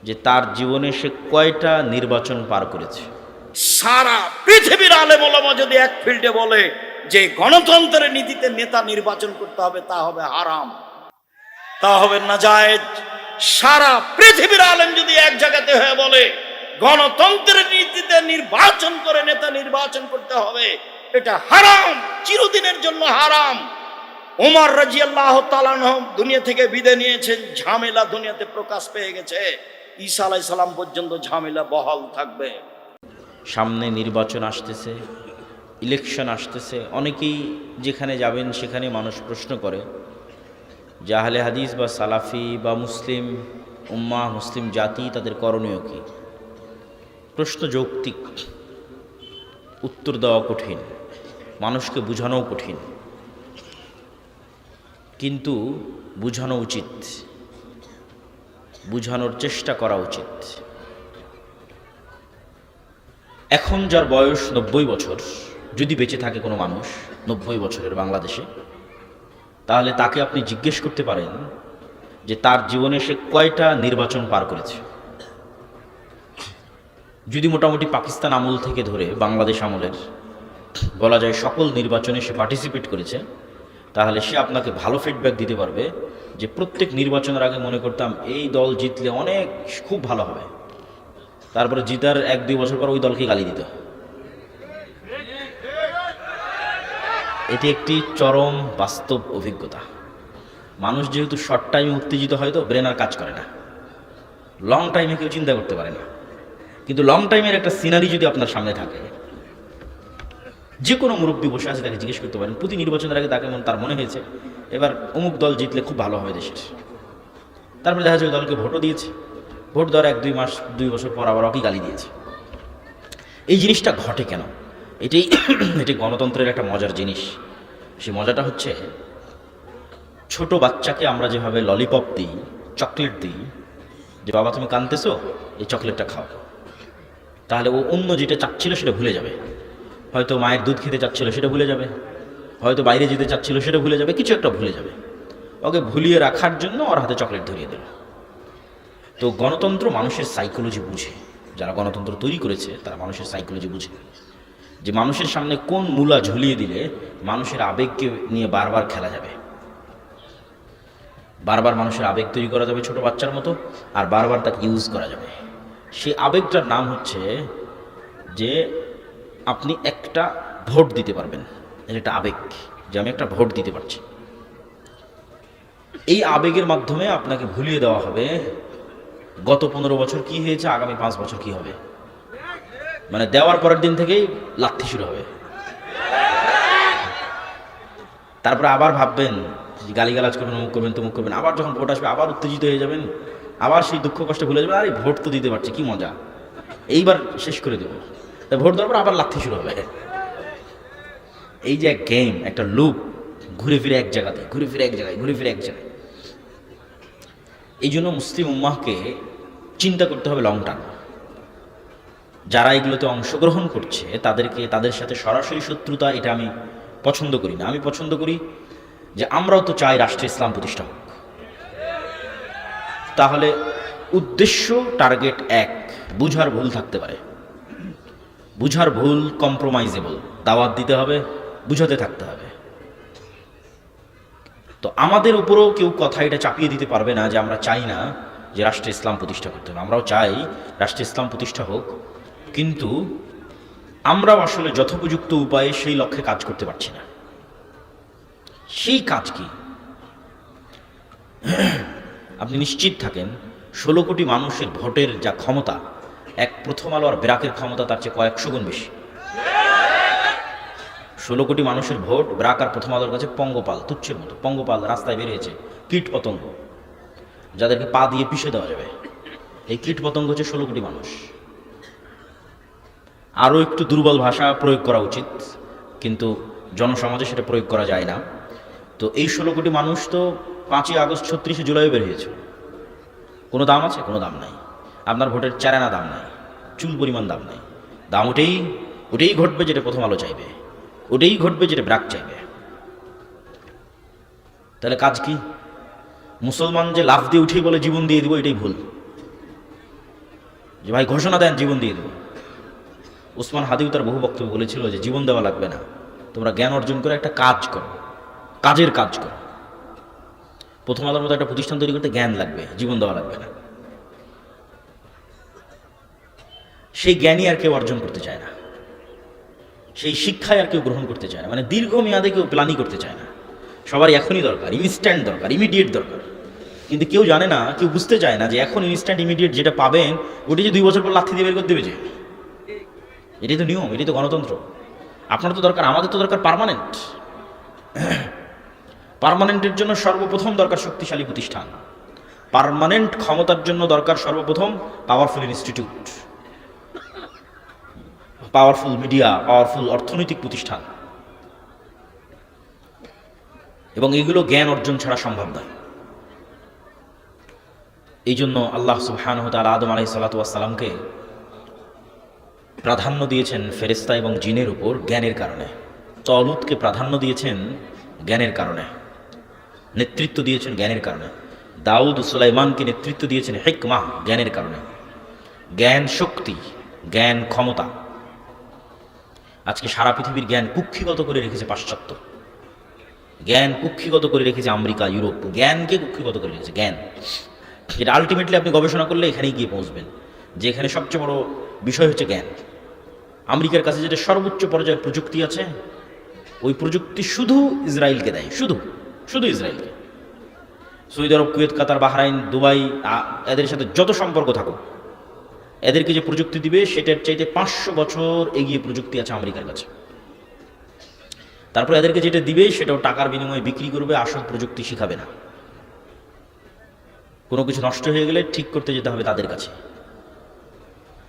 যে তার জীবনে সে কয়টা নির্বাচন পার করেছে। সারা পৃথিবীর আলেম ওলামা যদি এক ফিল্ডে বলে যে গণতন্ত্রের নীতিতে নেতা নির্বাচন করতে হবে, তা হবে হারাম, তা হবে নাজায়েজ। সারা পৃথিবীর আলেম যদি এক জায়গাতে হয়ে বলে গণতন্ত্রের নীতিতে নির্বাচন করে নেতা নির্বাচন করতে হবে, এটা হারাম, চিরদিনের জন্য হারাম। ওমর রাদিয়াল্লাহু তাআলা আনহু দুনিয়া থেকে বিদায় নিয়েছেন, ঝামেলা দুনিয়াতে প্রকাশ পেয়ে গেছে। ঈসা আলাইহিস সালাম পর্যন্ত ঝামেলা বহাল থাকবে। সামনে নির্বাচন আসতেছে, ইলেকশন আসতেছে। অনেকেই যেখানে যাবেন সেখানে মানুষ প্রশ্ন করে যে আহলে হাদিস বা সালাফি বা মুসলিম উম্মাহ, মুসলিম জাতি, তাদের করণীয় কী? প্রশ্ন যৌক্তিক, উত্তর দেওয়া কঠিন, মানুষকে বোঝানোও কঠিন, কিন্তু বোঝানো উচিত, বোঝানোর চেষ্টা করা উচিত। এখন যার বয়স 90 বছর, যদি বেঁচে থাকে কোনো মানুষ 90 বছরের বাংলাদেশে, তাহলে তাকে আপনি জিজ্ঞেস করতে পারেন যে তার জীবনে সে কয়টা নির্বাচন পার করেছে। যদি মোটামুটি পাকিস্তান আমল থেকে ধরে বাংলাদেশ আমলের বলা যায় সকল নির্বাচনে সে পার্টিসিপেট করেছে, তাহলে সে আপনাকে ভালো ফিডব্যাক দিতে পারবে যে প্রত্যেক নির্বাচনের আগে মনে করতাম এই দল জিতলে অনেক খুব ভালো হবে, তারপরে জিতার 1-2 বছর পর ওই দলকে গালি দিত। এটি একটি চরম বাস্তব অভিজ্ঞতা। মানুষ যেহেতু শর্ট টাইমে উত্তেজিত হয়, তো ব্রেন আর কাজ করে না, লং টাইমে কেউ চিন্তা করতে পারে না। কিন্তু লং টাইমের একটা সিনারি যদি আপনার সামনে থাকে, যে কোনো মুরব্বী বসে আছে তাকে জিজ্ঞেস করতে পারেন প্রতি নির্বাচনের আগে তার মনে হয়েছে এবার অমুক দল জিতলে খুব ভালো হবে দেশের। তারপরে দেখা যায় ওই দলকে ভোটও দিয়েছে, ভোট দেওয়ার 1-2 মাস 2 বছর পর আবার ওকে গালি দিয়েছে। এই জিনিসটা ঘটে কেন? এটি গণতন্ত্রের একটা মজার জিনিস। সেই মজাটা হচ্ছে, ছোট বাচ্চাকে আমরা যেভাবে ললিপপ দিই, চকলেট দিই, যে বাবা তুমি কাঁদতেছো, এই চকলেটটা খাও, তাহলে ও অন্য যেটা চাচ্ছিল সেটা ভুলে যাবে। হয়তো মায়ের দুধ খেতে চাচ্ছিল সেটা ভুলে যাবে, হয়তো বাইরে যেতে চাচ্ছিল সেটা ভুলে যাবে, কিছু একটা ভুলে যাবে। ওকে ভুলিয়ে রাখার জন্য ওর হাতে চকলেট ধরিয়ে দিল। তো গণতন্ত্র মানুষের সাইকোলজি বুঝে, যারা গণতন্ত্র তৈরি করেছে তারা মানুষের সাইকোলজি বুঝে, যে মানুষের সামনে কোন মূলা ঝুলিয়ে দিলে মানুষের আবেগকে নিয়ে বারবার খেলা যাবে, বারবার মানুষের আবেগ তৈরি করা যাবে ছোট বাচ্চার মতো, আর বারবার তাকে ইউজ করা যাবে। সেই আবেগটার নাম হচ্ছে যে আপনি একটা ভোট দিতে পারবেন। এটা একটা আবেগ, যে আমি একটা ভোট দিতে পারছি। এই আবেগের মাধ্যমে আপনাকে ভুলিয়ে দেওয়া হবে গত 15 বছর কি হয়েছে, আগামী 5 বছর কি হবে। মানে দেওয়ার পরের দিন থেকেই লাথি শুরু হবে। তারপরে আবার ভাববেন, গালিগালাজ করবেন, অমুক করবেন, তমুক করবেন। আবার যখন ভোট আসবে আবার উত্তেজিত হয়ে যাবেন, আবার সেই দুঃখ কষ্ট ভুলে যাবেন, আরে ভোট তো দিতে পারছি, কি মজা, এইবার শেষ করে দেবো। ভোট দেওয়ার পর আবার লাথি শুরু হবে। এই যে এক গেম, একটা লুপ, ঘুরে ফিরে এক জায়গাতে, ঘুরে ফিরে এক জায়গায়, ঘুরে ফিরে এক জায়গায়। এই জন্য মুসলিম উম্মাহকে চিন্তা করতে হবে লং টার্ম। যারা এগুলোতে অংশগ্রহণ করছে তাদের সাথে সরাসরি শত্রুতা, এটা আমি পছন্দ করি না। আমি পছন্দ করি যে আমরাও তো চাই রাষ্ট্রে ইসলাম প্রতিষ্ঠা হোক। তাহলে উদ্দেশ্য, টার্গেট এক, বুঝার ভুল থাকতে পারে, বুঝার ভুল কম্প্রোমাইজেবল, দাওয়াত দিতে হবে, বুঝাতে থাকতে হবে। তো আমাদের উপরেও কেউ কথা এটা চাপিয়ে দিতে পারবে না যে আমরা চাই না যে রাষ্ট্রে ইসলাম প্রতিষ্ঠা করতে হবে। আমরাও চাই রাষ্ট্রে ইসলাম প্রতিষ্ঠা হোক, কিন্তু আমরাও আসলে যথোপযুক্ত উপায়ে সেই লক্ষ্যে কাজ করতে পারছি না। সেই কাজ কি? আপনি নিশ্চিত থাকেন 16 কোটি মানুষের ভোটের যা ক্ষমতা, এক প্রথম আলো আর ব্রাকের ক্ষমতা তার চেয়ে কয়েকশো গুণ বেশি। 16 কোটি মানুষের ভোট, ব্রাক আর প্রথম আলোর কাছে পঙ্গপাল, তুচ্ছের মতো। পঙ্গপাল রাস্তায় বেরিয়েছে, কীট পতঙ্গ, যাদেরকে পা দিয়ে পিষে দেওয়া যাবে। এই কীট পতঙ্গ হচ্ছে 16 কোটি মানুষ। আরও একটু দুর্বল ভাষা প্রয়োগ করা উচিত, কিন্তু জনসমাজে সেটা প্রয়োগ করা যায় না। তো এই 16 কোটি মানুষ তো 5ই আগস্ট 36শে জুলাই বের হয়েছে। কোনো দাম আছে? কোনো দাম নাই। আপনার ভোটের চারানা দাম নাই, চুল পরিমাণ দাম নাই। দাম ওটাই ঘটবে যেটা প্রথম আলো চাইবে, ওটাই ঘটবে যেটা ব্রাক চাইবে। তাহলে কাজ কি? মুসলমান যে লাফ দিয়ে উঠেই বলে জীবন দিয়ে দিব, এটাই ভুল। যে ভাই ঘোষণা দেন জীবন দিয়ে দেবো। উসমান হাদিও তার বহু বক্তব্য বলেছিল যে জীবন দেওয়া লাগবে না, তোমরা জ্ঞান অর্জন করে একটা কাজ করো, কাজের কাজ করো। প্রথম আলোর মতো একটা প্রতিষ্ঠান তৈরি করতে জ্ঞান লাগবে, জীবন দেওয়া লাগবে না। সেই জ্ঞানই আর কেউ অর্জন করতে চায় না, সেই শিক্ষায় আর কেউ গ্রহণ করতে চায় না, মানে দীর্ঘমেয়াদে কেউ প্ল্যানই করতে চায় না। সবার এখনই দরকার, ইনস্ট্যান্ট দরকার, ইমিডিয়েট দরকার। কিন্তু কেউ জানে না, কেউ বুঝতে চায় না যে এখন ইনস্ট্যান্ট ইমিডিয়েট যেটা পাবেন ওটি যে 2 বছর পর লাথি দিয়ে বের করে দেবে যে, এটাই তো নিয়ম, এটাই তো গণতন্ত্র। আপনার তো দরকার, আমাদের তো দরকার পার্মানেন্ট। পার্মানেন্টের জন্য সর্বপ্রথম দরকার শক্তিশালী প্রতিষ্ঠান, পার্মানেন্ট ক্ষমতার জন্য দরকার সর্বপ্রথম powerful institute, powerful media, powerful অর্থনৈতিক প্রতিষ্ঠান। এবং এগুলো জ্ঞান অর্জন ছাড়া সম্ভব নয়। এই জন্য আল্লাহ সুবহানাহু ওয়া তাআলা আদম আলাইহিস সালাতু ওয়াস সালামকে প্রাধান্য দিয়েছেন ফেরেশতা এবং জিনের উপর জ্ঞানের কারণে। তলুতকে প্রাধান্য দিয়েছেন জ্ঞানের কারণে, নেতৃত্ব দিয়েছেন জ্ঞানের কারণে। দাউদ সুলাইমানকে নেতৃত্ব দিয়েছেন হিকমা, জ্ঞানের কারণে। জ্ঞান শক্তি, জ্ঞান ক্ষমতা। আজকে সারা পৃথিবীর জ্ঞান কুক্ষিগত করে রেখেছে পাশ্চাত্য, জ্ঞান কুক্ষিগত করে রেখেছে আমেরিকা, ইউরোপ। জ্ঞানকে কুক্ষিগত করে রেখেছে জ্ঞান। এটা আলটিমেটলি আপনি গবেষণা করলে এখানেই গিয়ে পৌঁছবেন যে এখানে সবচেয়ে বড় বিষয় হচ্ছে জ্ঞান। আমেরিকার কাছে যেটা সর্বোচ্চ পর্যায়ের প্রযুক্তি আছে, ওই প্রযুক্তি শুধু ইসরায়েলকে দেয়, শুধু শুধু ইসরায়েলকে। সৌদি আরব, কুয়েত, কাতার, বাহরাইন, দুবাই, এদের সাথে যত সম্পর্ক থাকুক, এদেরকে যে প্রযুক্তি দিবে সেটার চাইতে 500 বছর এগিয়ে প্রযুক্তি আছে আমেরিকার কাছে। তারপর এদেরকে যেটা দিবে সেটাও টাকার বিনিময়ে বিক্রি করবে, আসল প্রযুক্তি শিখাবে না। কোনো কিছু নষ্ট হয়ে গেলে ঠিক করতে যেতে হবে তাদের কাছে।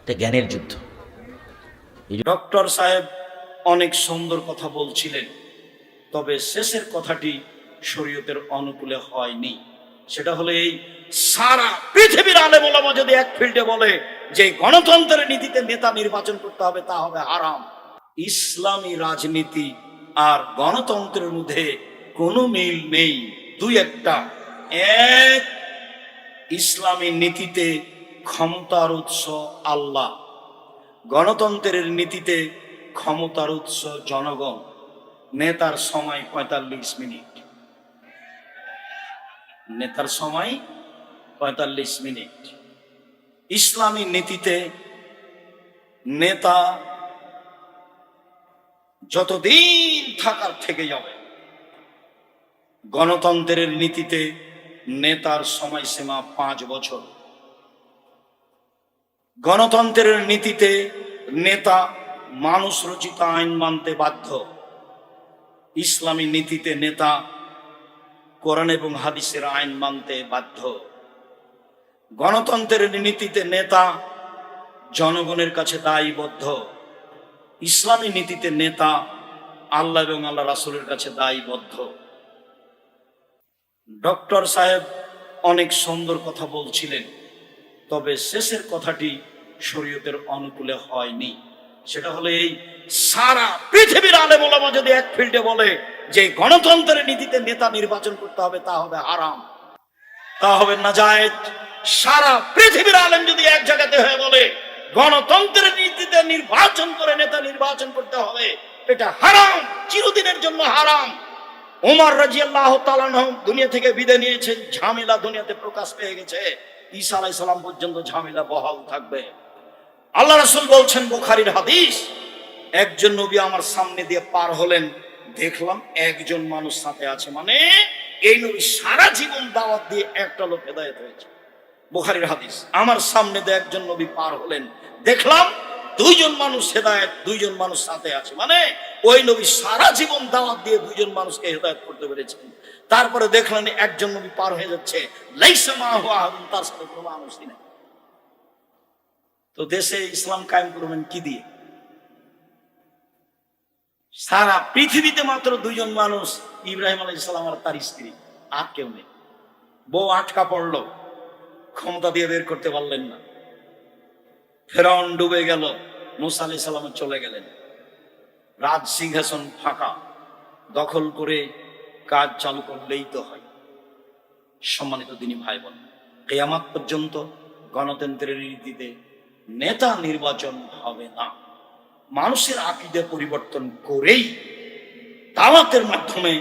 এটা জ্ঞানের যুদ্ধ। ডক্টর সাহেব অনেক সুন্দর কথা বলছিলেন, তবে শেষের কথাটি শরীয়তের অনুকূলে হয়নি। সেটা হলো এই, সারা পৃথিবীর আলেম ওলামা যদি এক ফিল্ডে বলে যে গণতন্ত্রের নীতিতে নেতা নির্বাচন করতে হবে, তা হবে হারাম। ইসলামী রাজনীতি আর গণতন্ত্রের মধ্যে কোনো মিল নেই। দুই একটা। এক, ইসলামী নীতিতে ক্ষমতার উৎস আল্লাহ, গণতন্ত্রের নীতিতে ক্ষমতার উৎস জনগণ। নেতার সময় 45 মিনিট, নেতার সময় 45 মিনিট। ইসলামী নীতিতে নেতা যতদিন থাকার থেকে যাবে। গণতন্ত্রের নীতিতে নেতার সময়সীমা 5 বছর। গণতন্ত্রের নীতিতে নেতা মানুষ রচিত আইন মানতে বাধ্য। ইসলামী নীতিতে নেতা কোরআন এবং হাদিসের আইন মানতে বাধ্য। গণতন্ত্রের নীতিতে নেতা জনগণের কাছে দায়বদ্ধ। ইসলামী নীতিতে নেতা আল্লাহ এবং আল্লাহ রাসূলের কাছে দায়বদ্ধ। ডক্টর সাহেব অনেক সুন্দর কথা বলছিলেন, তবে শেষের কথাটি শরীয়তের অনুকূলে হয়নি। সেটা হলো এই, সারা পৃথিবীর আলেম ওলামা যদি এক ফিল্ডে বলে যে গণতন্ত্রের নীতিতে নেতা নির্বাচন করতে হবে, তা হবে হারাম, তা হবে নাজায়েজ। সারা পৃথিবীর আলেম যদি এক জায়গাতে হয়ে বলে গণতন্ত্রের নীতিতে নির্বাচন করে নেতা নির্বাচন করতে হবে, এটা হারাম, চিরদিনের জন্য হারাম। ওমর রাদিয়াল্লাহু তাআলা আনহু দুনিয়া থেকে বিদায় নিয়েছেন, ঝামেলা দুনিয়াতে প্রকাশ পেয়ে গেছে। ঈসা আলাইহিস সালাম পর্যন্ত ঝামেলা বহাল থাকবে। আল্লাহ রাসূল বলছেন, বুখারীর হাদিস, একজন নবী আমার সামনে দিয়ে পার হলেন, দেখলাম একজন মানুষ সাথে আছে, মানে এই নবী সারা জীবন দাওয়াত দিয়ে একটা লোক হেদায়েত হয়েছে। বুখারীর হাদিস। আমার সামনে দিয়ে একজন নবী পার হলেন, দেখলাম 2 জন মানুষ হেদায়েত, 2 জন মানুষ সাথে আছে, মানে ওই নবী সারা জীবন দাওয়াত দিয়ে 2 জন মানুষকে হেদায়েত করতে পেরেছেন। তারপরে দেখলেন একজন নবী পার হয়ে যাচ্ছে, লাইসা মাহু আহাদুন, তার সাথে কোনো মানুষই নেই। তো দেশে ইসলাম কায়েম করবেন কি দিয়ে? সারা পৃথিবীতে মাত্র 2 জন মানুষ, ইব্রাহিম আলাইহিস সালাম আর তার স্ত্রী, আর কেউ নেই। বউ আটকা পড়লো, ক্ষমতা দিয়ে বের করতে পারলেন না। ফেরাউন ডুবে গেল, মুসা আলাইহিস সালাম চলে গেলেন। রাজ সিংহাসন ফাঁকা, দখল করে কাজ চালু করলেই তো হয়। সম্মানিত দিনী ভাই বোন, কিয়ামত পর্যন্ত গণতন্ত্রের নীতিতে নেতা নির্বাচন হবে না। মানুষের আকীদা পরিবর্তন করেই দাওয়াতের মাধ্যমে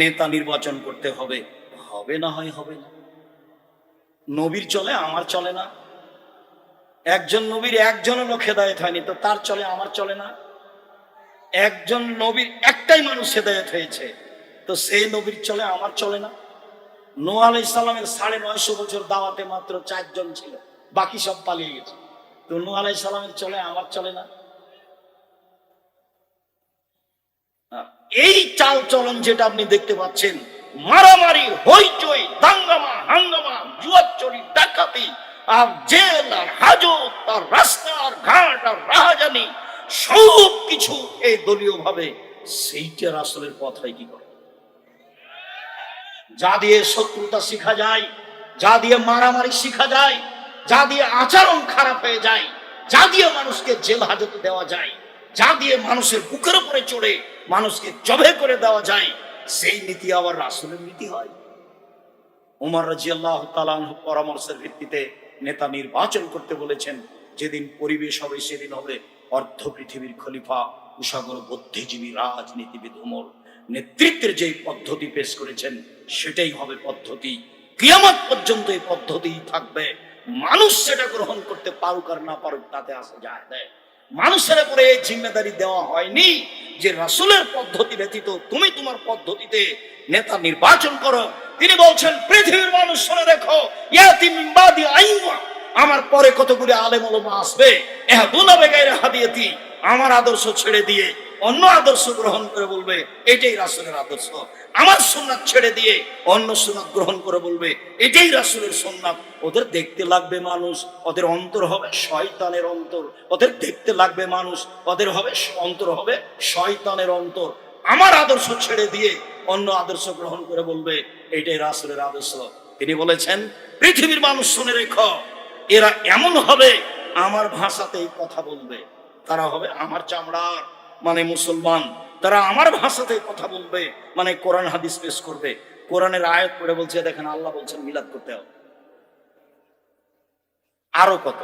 নেতা নির্বাচন করতে হবে। হবে না হয় হবে না। নবীর চলে, আমার চলে না। একজন নবীর একজনও লোক হেদায়েত হয়নি, তো তার চলে, আমার চলে না। একজন নবীর একটাই মানুষ হেদায়েত হয়েছে, তো সেই নবীর চলে, আমার চলে না। নূহ আলাইহিস সালামের 950 বছর দাওয়াতে মাত্র 4 জন ছিল, বাকি সব পালিয়ে গেছে। তো নূহ আলাইহিস সালামের চলে, আমার চলে না। এই চাল চলন যেটা আপনি দেখতে পাচ্ছেন, মারামারি, হইচই, দাঙ্গামা, হাঙ্গামা, জুয়াচুরি, ডাকাতি, আর জেল, আর হাজত, আর রাস্তা, আর ঘাট, আর রাহাজানি, সব কিছু এই দলীয় ভাবে, সেইটা রাসূলের পথ হয় কি করে? যা দিয়ে শত্রুতা শিখা যায়, যা দিয়ে মারামারি শিখা যায়, যা দিয়ে আচরণ খারাপ হয়ে যায়, যা দিয়ে মানুষকে জেল হাজতে দেওয়া যায়, যা দিয়ে মানুষের বুকের উপরে চড়ে মানুষকে জবে করে দেওয়া যায়, সেই নীতি আবার রাসূলের নীতি হয়। ওমর রাদিয়াল্লাহু তাআলা আনহু পরামর্শের ভিত্তিতে নেতা নির্বাচন করতে বলেছেন। যেদিন পরিবেশ হবে সেদিন হবে অর্ধ পৃথিবীর খলিফা, কুশাগর বুদ্ধিজীবী রাজনীতিবিদ ওমর। নেতৃত্বের যে পদ্ধতি পেশ করেছেন সেটাই হবে পদ্ধতি, কিয়ামত পর্যন্ত এই পদ্ধতি থাকবে। মানুষ সেটা গ্রহণ করতে পারুক আর না পারুক তাতে আসে যায় না। মানুষের উপরে এই জিম্মেদারি দেওয়া হয়নি যে রাসূলের পদ্ধতি ব্যতীত তুমি তোমার পদ্ধতিতে নেতা নির্বাচন করো। তিনি বলছেন, পৃথিবীর মানুষ শুনে দেখো, ইয়াতি মিন বাদি আইমা, আমার পরে কতগুলি আলেম ওলামা আসবে, ইহদুনা বিগাইরি হাদিয়াতি, আমার আদর্শ ছেড়ে দিয়ে অন্য আদর্শ গ্রহণ করে বলবে এটাই রাসূলের আদর্শ। আমার সুন্নাত ছেড়ে দিয়ে অন্য সুন্নাত গ্রহণ করে বলবে এটাই রাসূলের সুন্নাত। ওদের দেখতে লাগবে মানুষ, ওদের অন্তর হবে শয়তানের অন্তর। ওদের দেখতে লাগবে মানুষ, ওদের হবে অন্তর হবে শয়তানের অন্তর। আমার আদর্শ ছেড়ে দিয়ে অন্য আদর্শ গ্রহণ করে বলবে এটাই রাসূলের আদর্শ। তিনি বলেছেন, পৃথিবীর মানুষ শুনে রেখো, এরা এমন হবে আমার ভাষাতেই কথা বলবে। তারা হবে আমার চামড়ার, মানে মুসলমান। তারা আমার ভাষাতেই কথা বলবে, মানে কোরআন হাদিস পেশ করবে। কোরআনের আয়াত পড়ে বলছে, দেখেন আল্লাহ বলছেন মিলাদ করতে হবে। আরো কত